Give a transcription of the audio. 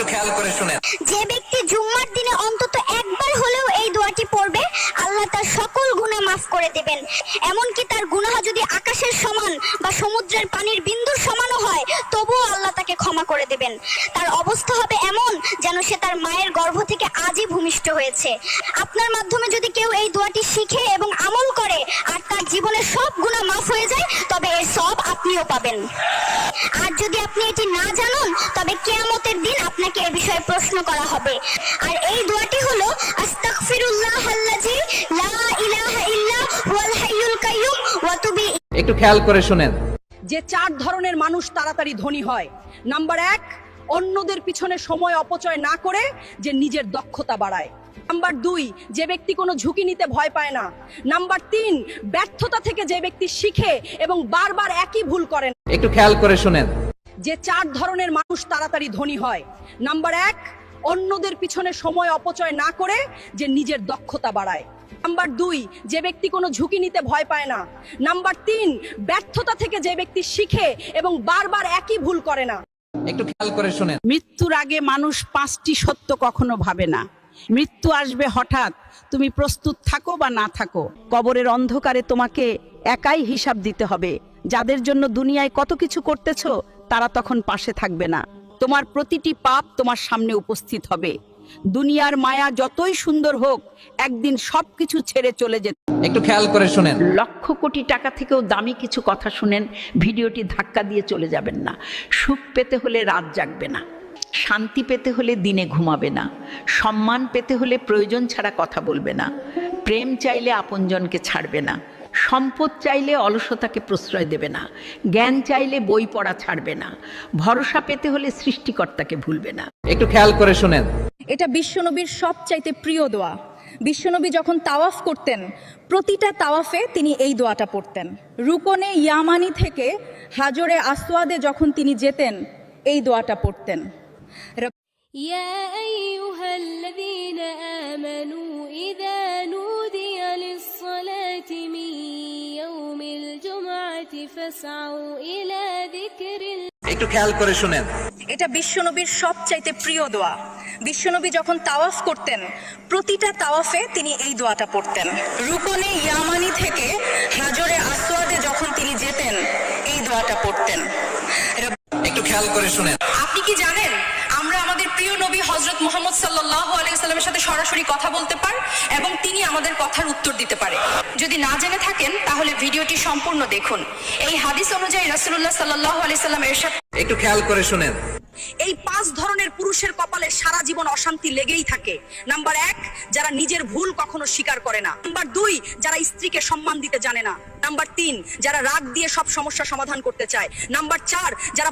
খেয়াল করে শুনেন। যে ব্যক্তি জুম্মার দিনে অন্তত একবার হলেও এই দোয়াটি পড়বে, আল্লাহ তার সকল গুনাহ মাফ করে দেবেন। এমনকি তার গুনাহ যদি আকাশের সমান বা সমুদ্রের পানির বিন্দুর সমানও হয়, তবুও আল্লাহ তাকে ক্ষমা করে দেবেন। তার অবস্থা হবে এমন যেন সে তার মায়ের গর্ভ থেকে আজই ভূমিষ্ঠ হয়েছে। আপনার মাধ্যমে যদি কেউ এই দোয়াটি শিখে এবং আমল করে আর তার জীবনের সব গুনাহ মাফ হয়ে যায়, তবে এর সব আপনিও পাবেন। আর যদি আপনি এটি না জানেন, তবে কিয়ামতের দিন আপনাকে এ বিষয়ে প্রশ্ন করা হবে। আর এই দোয়াটি হলো আস্তাগফিরুল্লাহাল্লাযী লা ইলাহা ইল্লা হুয়াল হাইয়ুল কাইয়্যুম ওয়া তুবি। একটু খেয়াল করে শুনেন। যে 4 ধরনের মানুষ তাড়াতাড়ি ধনী হয়। নাম্বার 1, অন্যদের পিছনে সময় অপচয় না করে যে নিজের দক্ষতা বাড়ায়। নাম্বার 2, যে ব্যক্তি কোনো ঝুঁকি নিতে ভয় পায় না। নাম্বার 3, ব্যর্থতা থেকে যে ব্যক্তি শিখে এবং বারবার একই ভুল করে না। একটু খেয়াল করে শুনেন। যে 4 ধরনের মানুষ তাড়াতাড়ি ধনী হয়। নাম্বার 1, অন্যদের পিছনে সময় অপচয় না করে যে নিজের দক্ষতা বাড়ায়। নাম্বার 2, যে ব্যক্তি কোনো ঝুঁকি নিতে ভয় পায় না। নাম্বার 3, ব্যর্থতা থেকে যে ব্যক্তি শিখে এবং বারবার একই ভুল করে না। একটু খেয়াল করে শুনেন। মৃত্যুর আগে মানুষ 5টি সত্য কখনো ভাবে না। মৃত্যু আসবে হঠাৎ, তুমি প্রস্তুত থাকো বা না থাকো। কবরের অন্ধকারে তোমাকে একাই হিসাব দিতে হবে। যাদের জন্য দুনিয়ায় কত কিছু করতেছো, তারা তখন পাশে থাকবে না। তোমার প্রতিটি পাপ তোমার সামনে উপস্থিত হবে। দুনিয়ার মায়া যতই সুন্দর হোক, একদিন সবকিছু ছেড়ে চলে যেতে। একটু খেয়াল করে শুনেন। লক্ষ কোটি টাকা থেকেও দামি কিছু কথা শুনেন, ভিডিওটি ধাক্কা দিয়ে চলে যাবেন না। সুখ পেতে হলে রাত জাগবে না, শান্তি পেতে হলে দিনে ঘুমাবে না, সম্মান পেতে হলে প্রয়োজন ছাড়া কথা বলবে না, প্রেম চাইলে আপনজনকে ছাড়বে না, সম্পদ চাইলে অলসতাকে প্রশ্রয় দেবে না, জ্ঞান চাইলে বই পড়া ছাড়বে না, ভরসা পেতে হলে সৃষ্টিকর্তাকে ভুলবে না। একটু খেয়াল করে শুনেন। এটা বিশ্বনবীর সবচাইতে প্রিয় দোয়া। বিশ্বনবী যখন তাওয়াফ করতেন, প্রতিটা তাওয়াফে তিনি এই দোয়াটা পড়তেন। রুকনে ইয়ামানি থেকে হাজরে আসওয়াদে যখন তিনি যেতেন, এই দোয়াটা পড়তেন। يا أيها الذين آمنوا إذا نودي للصلاة من يوم الجمعة فاسعوا إلى ذكر الله। একটু খেয়াল করে শুনেন। এটা বিশ্বনবীর সবচাইতে প্রিয় দোয়া। বিশ্বনবী যখন তাওয়াফ করতেন, প্রতিটা তাওয়াফে তিনি এই দোয়াটা পড়তেন। রুকনে ইয়ামানি থেকে হাজরে আসওয়াদে যখন তিনি যেতেন, এই দোয়াটা পড়তেন। একটু খেয়াল করে শুনেন। আপনি কি জানেন আমরা আমাদের প্রিয় নবী হযরত মুহাম্মদ সাল্লাল্লাহু আলাইহি সাল্লামের সাথে সরাসরি কথা বলতে পারি এবং তিনি আমাদের কথার উত্তর দিতে পারে? যদি না জেনে থাকেন তাহলে ভিডিওটি সম্পূর্ণ দেখুন। এই হাদিস অনুযায়ী রাসূলুল্লাহ সাল্লাল্লাহু আলাইহি সাল্লাম এরশাদ। একটু খেয়াল করে শুনেন। এই 5 ধরনের পুরুষের কপালে সারা জীবন অশান্তি লেগেই থাকে। নাম্বার 1, যারা নিজের ভুল কখনো স্বীকার করে না। নাম্বার 2, যারা স্ত্রীকে সম্মান দিতে জানে না। নাম্বার 3, যারা রাগ দিয়ে সব সমস্যা সমাধান করতে চায়। নাম্বার 4, যারা